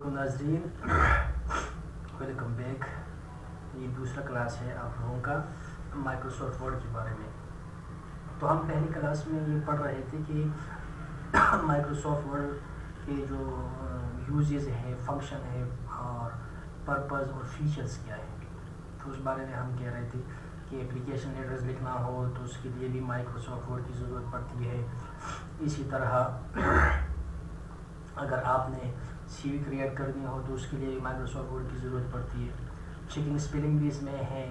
ناظرین، welcome back. یہ دوسرا کلاس ہے آپ لوگوں کا مائکروسافٹ ورڈ کے بارے میں۔ تو ہم پہلی کلاس میں یہ پڑھ رہے تھے کہ مائکروسافٹ ورڈ کے جو یوزز ہیں، فنکشن ہے اور پرپز اور فیچرز کیا ہے۔ تو اس بارے میں ہم کہہ رہے تھے کہ اپلیکیشن ایڈریس لکھنا ہو تو اس کے لیے بھی مائکروسافٹ ورڈ کی ضرورت پڑتی ہے۔ اسی طرح اگر آپ نے سی وی کریٹ کرنی ہو تو اس کے لیے مائکروسافٹ ورڈ کی ضرورت پڑتی ہے۔ چیکنگ اسپیلنگ بھی اس میں ہے،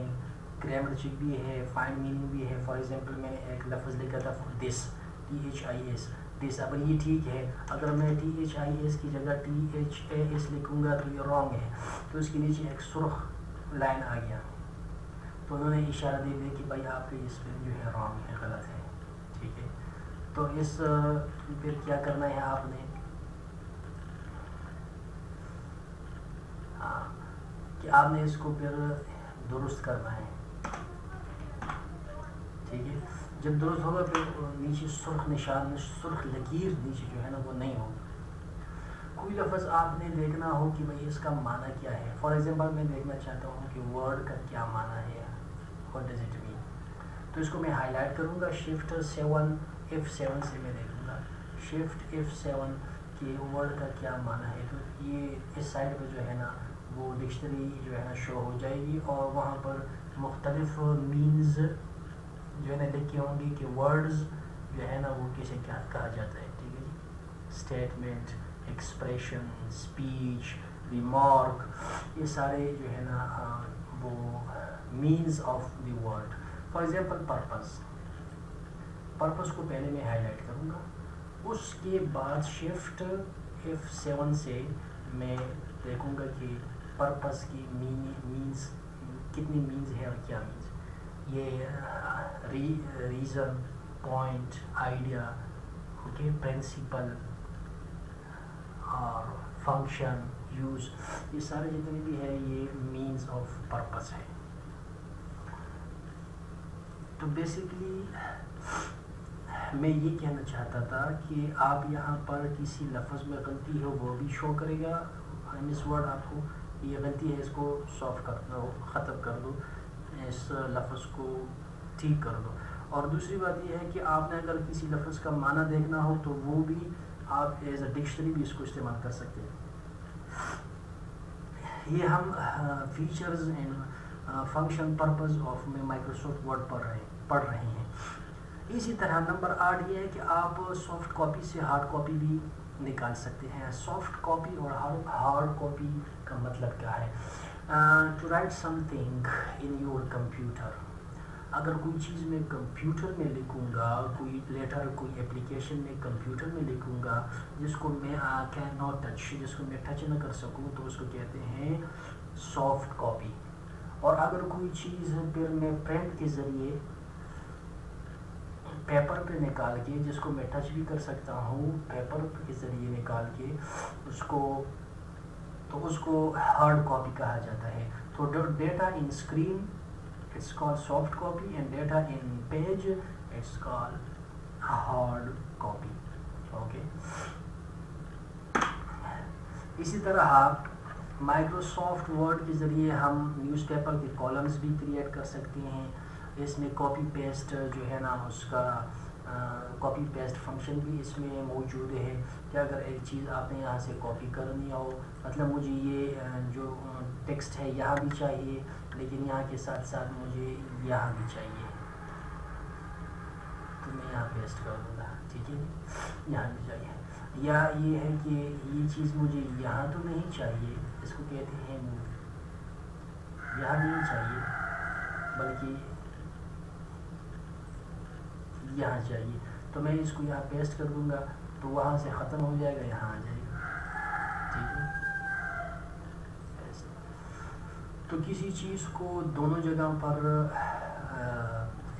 گرامر چیک بھی ہے، فائنڈ میننگ بھی ہے۔ فار ایگزامپل میں نے ایک لفظ لکھا تھا دس، THIS دس، اب یہ ٹھیک ہے، اگر میں THIS کی جگہ THAS لکھوں گا تو یہ رانگ ہے، تو اس کے نیچے ایک سرخ لائن آ گیا، تو انہوں نے اشارہ دے دیا کہ بھائی آپ کا یہ اسپیلنگ جو ہے رانگ ہے، غلط ہے، ٹھیک ہے۔ تو اس پھر کیا کرنا ہے آپ نے کہ آپ نے اس کو پھر درست کرنا ہے، ٹھیک ہے۔ جب درست ہوگا پھر نیچے سرخ نشان، سرخ لکیر نیچے جو ہے نا وہ نہیں ہوگی۔ کوئی لفظ آپ نے دیکھنا ہو کہ بھئی اس کا معنی کیا ہے۔ فار ایگزامپل میں دیکھنا چاہتا ہوں کہ ورڈ کا کیا معنی ہے، what does it mean، تو اس کو میں ہائی لائٹ کروں گا، شفٹ 7 F7 سے میں دیکھوں گا شفٹ F7 کہ ورڈ کا کیا معنی ہے۔ تو یہ اس سائڈ پہ جو ہے نا وہ ڈکشنری جو ہے نا شو ہو جائے گی، اور وہاں پر مختلف مینز جو ہے نا لکھی ہوں گی کہ ورڈز جو ہے نا وہ کسے کیا کہا جاتا ہے، ٹھیک ہے جی۔ اسٹیٹمنٹ، ایکسپریشن، اسپیچ، ریمارک، یہ سارے جو ہے نا وہ means of the word. For example purpose کو پہلے میں ہائی لائٹ کروں گا، اس کے بعد شفٹ F7 سے میں دیکھوں گا کہ پرپز کی مینز کتنی مینز ہے اور کیا مینز۔ یہ reason, point, idea, okay, principle اور فنکشن، یوز، یہ سارے جتنے بھی ہے یہ مینز آف پرپز ہے۔ تو بیسیکلی میں یہ کہنا چاہتا تھا کہ آپ یہاں پر کسی لفظ میں غلطی ہو وہ بھی شو کرے گا، مس ورڈ آپ کو یہ غلطی ہے، اس کو سالو کر دو، ختم کر دو، اس لفظ کو ٹھیک کر دو۔ اور دوسری بات یہ ہے کہ آپ نے اگر کسی لفظ کا معنی دیکھنا ہو تو وہ بھی آپ ایز اے ڈکشنری بھی اس کو استعمال کر سکتے ہیں۔ یہ ہم features and function purpose of Microsoft word پڑھ رہے ہیں۔ اسی طرح نمبر 8 یہ ہے کہ آپ سافٹ کاپی سے ہارڈ کاپی بھی نکال سکتے ہیں۔ سافٹ کاپی اور ہارڈ کاپی کا مطلب کیا ہے؟ To write something in your computer, اگر کوئی چیز میں کمپیوٹر میں لکھوں گا، کوئی لیٹر کوئی اپلیکیشن میں کمپیوٹر میں لکھوں گا جس کو میں کین ناٹ ٹچ، جس کو میں ٹچ نہ کر سکوں، تو اس کو کہتے ہیں سافٹ کاپی۔ اور اگر کوئی چیز پھر میں پرنٹ کے ذریعے پیپر پہ نکال کے، جس کو میں ٹچ بھی کر سکتا ہوں پیپر کے ذریعے نکال کے اس کو ہارڈ کاپی کہا جاتا ہے۔ تو data in screen it's call soft copy, and data in page it's call hard copy, okay. اسی طرح مائکروسافٹ ورڈ کے ذریعے ہم نیوز پیپر کے کالمز بھی کریٹ کر سکتے ہیں۔ اس میں کاپی پیسٹ جو ہے نا اس کا کاپی پیسٹ فنکشن بھی اس میں موجود ہے کہ اگر ایک چیز آپ نے یہاں سے کاپی کرنی ہو، مطلب مجھے یہ جو ٹیکسٹ ہے یہاں بھی چاہیے لیکن یہاں کے ساتھ ساتھ مجھے یہاں بھی چاہیے، تو میں یہاں پیسٹ کر دوں گا، ٹھیک ہے، یہاں بھی چاہیے۔ یا یہ ہے کہ یہ چیز مجھے یہاں تو نہیں چاہیے، اس کو کہتے ہیں موو، یہاں نہیں چاہیے بلکہ یہاں چاہیے، تو میں اس کو یہاں پیسٹ کر دوں گا تو وہاں سے ختم ہو جائے گا، یہاں آ جائے گا، ٹھیک ہے۔ تو کسی چیز کو دونوں جگہ پر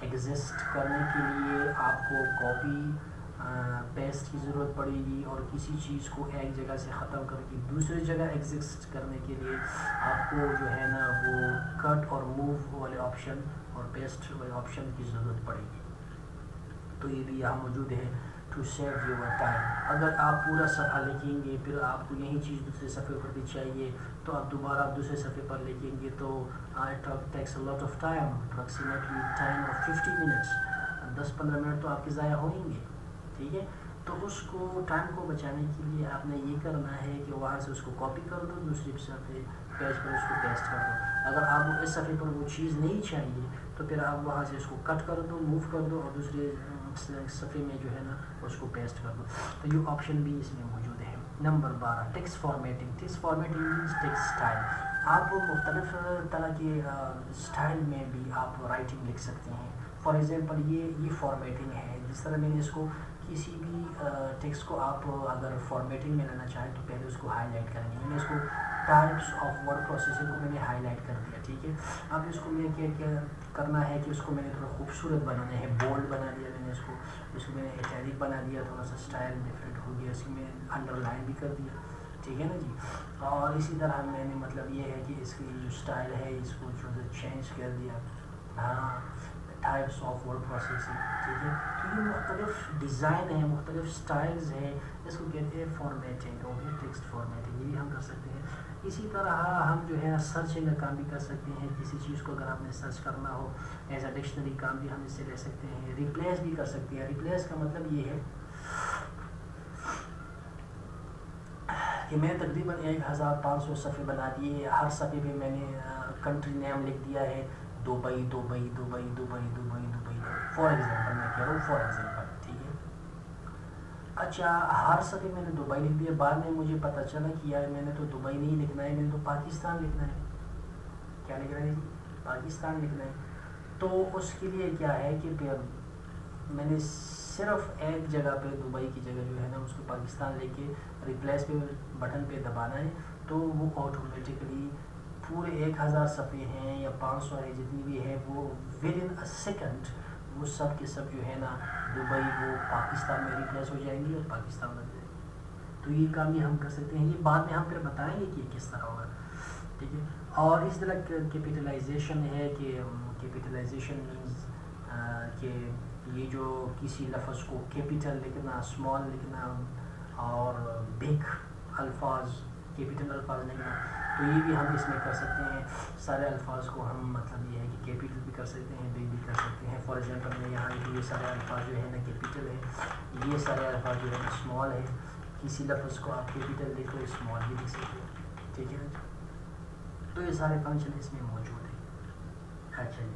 ایگزسٹ کرنے کے لیے آپ کو کاپی پیسٹ کی ضرورت پڑے گی، اور کسی چیز کو ایک جگہ سے ختم کر کے دوسری جگہ ایگزسٹ کرنے کے لیے آپ کو جو ہے نا وہ کٹ اور موو والے آپشن اور پیسٹ والے آپشن کی ضرورت پڑے گی۔ تو یہ بھی یہاں موجود ہے ٹو سیو یور ٹائم. اگر آپ پورا صفحہ لکھیں گے پھر آپ کو یہی چیز دوسرے صفحے پر بھی چاہیے تو آپ دوبارہ آپ دوسرے صفحے پر لکھیں گے تو it takes a lot of time, approximately time of 50 minutes. 10-15 minute تو آپ کے ضائع ہوئیں گے. ٹھیک ہے, تو اس کو ٹائم کو بچانے کے لیے آپ نے یہ کرنا ہے کہ وہاں سے اس کو کاپی کر دو, دوسری صفحے پیج پر اس کو پیسٹ کر دو. اگر آپ کو اس صفحے پر وہ چیز نہیں چاہیے تو پھر آپ وہاں سے اس کو کٹ کر دو, موو کر دو اور دوسرے صفحے میں جو ہے نا اس کو پیسٹ کر دو. تو یہ آپشن بھی اس میں موجود ہے. Number 12 text formatting. Text formatting means text style. آپ مختلف طرح کے اسٹائل میں بھی آپ رائٹنگ لکھ سکتے ہیں. فار ایگزامپل یہ فارمیٹنگ ہے. جس طرح میں نے اس کو کسی بھی ٹیکسٹ کو آپ اگر فارمیٹنگ میں لینا چاہیں تو پہلے اس کو ہائی لائٹ کریں گے. میں نے اس کو ٹائپس آف ورڈ پروسیسنگ کو میں نے ہائی لائٹ کر دیا. ٹھیک ہے, اب اس کو میں کیا کرنا ہے کہ اس کو میں نے تھوڑا خوبصورت بنانا ہے. بولڈ بنا دیا میں نے اس کو میں نے ایٹیلک بنا دیا, تھوڑا سا اسٹائل ڈفرینٹ ہو گیا. اس میں انڈر لائن بھی کر دیا. ٹھیک ہے نا جی. اور اسی طرح میں نے مطلب یہ ہے کہ اس کی جو اسٹائل ہے اس کو جو چینج کر دیا. ہاں, ٹائپس آف ورڈ پروسیسنگ. ٹھیک ہے, تو یہ مختلف ڈیزائن ہیں, مختلف اسٹائلز ہیں. اس کو کہتے ہیں فارمیٹنگ اور ٹیکسٹ فارمیٹنگ. یہ بھی ہم کر سکتے ہیں. اسی طرح ہم جو ہے سرچنگ کا کام بھی کر سکتے ہیں. کسی چیز کو اگر آپ نے سرچ کرنا ہو ایز اے ڈکشنری کام بھی ہم اس سے لے سکتے ہیں. ریپلیس بھی کر سکتے ہیں. ریپلیس کا مطلب یہ ہے کہ میں تقریباً 1500 صفحے بنا دیے. ہر صفحے پہ میں نے کنٹری نیم لکھ دیا ہے Dubai Dubai Dubai Dubai Dubai Dubai. For example میں کہہ رہا ہوں, فار ایگزامپل. ٹھیک ہے, اچھا ہر صفحے میں نے دبئی لکھ دیا. بعد میں مجھے پتہ چلا کہ یار میں نے تو دبئی نہیں لکھنا ہے, میں نے تو پاکستان لکھنا ہے. کیا لکھنا ہے جی؟ پاکستان لکھنا ہے. تو اس کے لیے کیا ہے کہ میں نے صرف ایک جگہ پہ دبئی کی جگہ جو ہے نا اس کو پاکستان لے کے ریپلیس پہ بٹن پہ دبانا ہے تو وہ آٹومیٹکلی پورے 1000 صفحے ہیں یا 500 ہے جتنی بھی ہے وہ ود ان اے سیکنڈ وہ سب کے سب جو ہے نا دبئی وہ پاکستان میں ریپلیس ہو جائیں گی اور پاکستان بن جائے گی. تو یہ کام بھی ہم کر سکتے ہیں. یہ بعد میں ہم پھر بتائیں گے کہ کس طرح ہوگا. ٹھیک ہے, اور اس طرح کیپیٹلائزیشن ہے کہ کیپیٹلائزیشن مینس کہ یہ جو کسی لفظ کو کیپیٹل لکھنا, اسمال لکھنا اور بگ الفاظ, کیپیٹل الفاظ لکھنا, تو یہ بھی ہم اس میں کر سکتے ہیں. سارے الفاظ کو ہم مطلب یہ ہے کہ کیپیٹل بھی کر سکتے ہیں, بگ بھی کر سکتے ہیں. فار ایگزامپل میں یہاں یہ سارے الفاظ جو ہے نا کیپیٹل ہے, یہ سارے الفاظ جو ہے نا اسمال ہے. کسی لفظ کو آپ کیپیٹل لکھو اسمال بھی لکھ سکتے ہیں. ٹھیک ہے, تو یہ سارے فنکشن اس میں موجود ہیں. اچھا جی,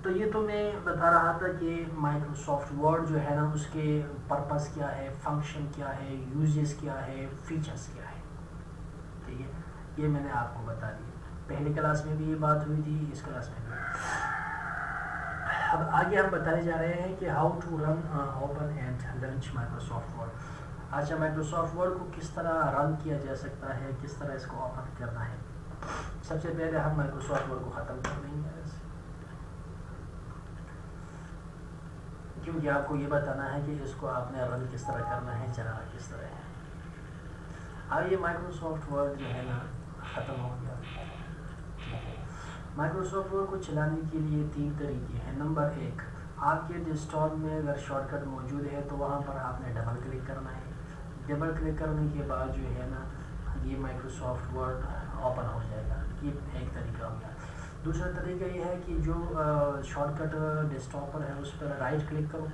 تو یہ تو میں بتا رہا تھا کہ مائکروسافٹ ورڈ جو ہے نا اس کے پرپس کیا ہے, فنکشن کیا ہے, یوزز کیا ہے, فیچرز کیا ہے. ٹھیک ہے, یہ میں نے آپ کو بتا دیا. پہلی کلاس میں بھی یہ بات ہوئی تھی, اس کلاس میں بھی. اب آگے ہم بتانے جا رہے ہیں کہ how to run open and launch Microsoft Word. اچھا, مائکروسافٹ ورڈ کو کس طرح رن کیا جا سکتا ہے, کس طرح اس کو اوپن کرنا ہے. سب سے پہلے ہم مائکروسافٹ ورڈ کو ختم کر دیں گے کیونکہ آپ کو یہ بتانا ہے کہ اس کو آپ نے رن کس طرح کرنا ہے, چلانا کس طرح ہے. اب یہ مائکروسافٹ ورڈ جو ہے نا ختم ہو گیا. مائکروسافٹ ورڈ کو چلانے کے لیے 3 طریقے ہیں. نمبر 1, آپ کے ڈیسک ٹاپ میں اگر شارٹ کٹ موجود ہے تو وہاں پر آپ نے ڈبل کلک کرنا ہے. ڈبل کلک کرنے کے بعد جو ہے نا یہ مائکروسافٹ ورڈ اوپن ہو جائے گا. یہ ایک طریقہ ہو گیا. دوسرا طریقہ یہ ہے کہ جو شارٹ کٹ ڈیسک ٹاپ پر ہے اس پر رائٹ کلک کرو.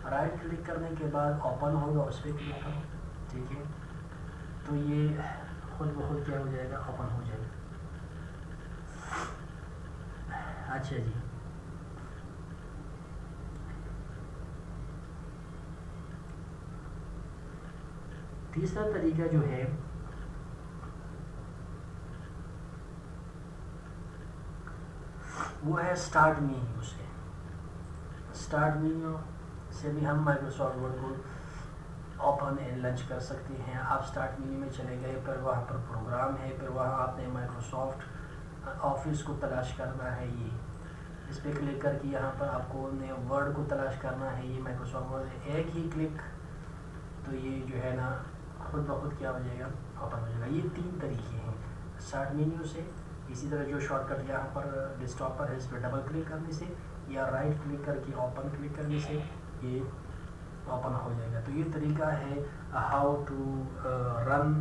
رائٹ کلک کرنے کے بعد اوپن ہوگا, اس پہ کلک کرو. ٹھیک ہے, تو یہ خود بخود کیا ہو جائے گا, اوپن ہو جائے گا. اچھا جی, تیسرا طریقہ جو ہے وہ ہے اسٹارٹ مینیو سے. اسٹارٹ مینیو سے بھی ہم مائکروسافٹ ورڈ کو اوپن اینڈ لانچ کر سکتے ہیں. آپ اسٹارٹ مینیو میں چلے گئے, پھر وہاں پر پروگرام ہے, پھر وہاں آپ نے مائکروسافٹ آفس کو تلاش کرنا ہے. یہ اس پہ کلک کر کے یہاں پر آپ کو نے ورڈ کو تلاش کرنا ہے. یہ مائکروسافٹ ورڈ ہے, ایک ہی کلک تو یہ جو ہے نا خود بخود کیا ہو جائے گا, اوپن ہو جائے گا. یہ 3 طریقے ہیں اسٹارٹ مینیو سے. اسی طرح جو شارٹ کٹ یہاں پر ڈیسک ٹاپ پر ہے اس پہ ڈبل کلک کرنے سے, یا رائٹ کلک کر کے اوپن کلک کرنے سے یہ تو اپنا ہو جائے گا. تو یہ طریقہ ہے ہاؤ ٹو رن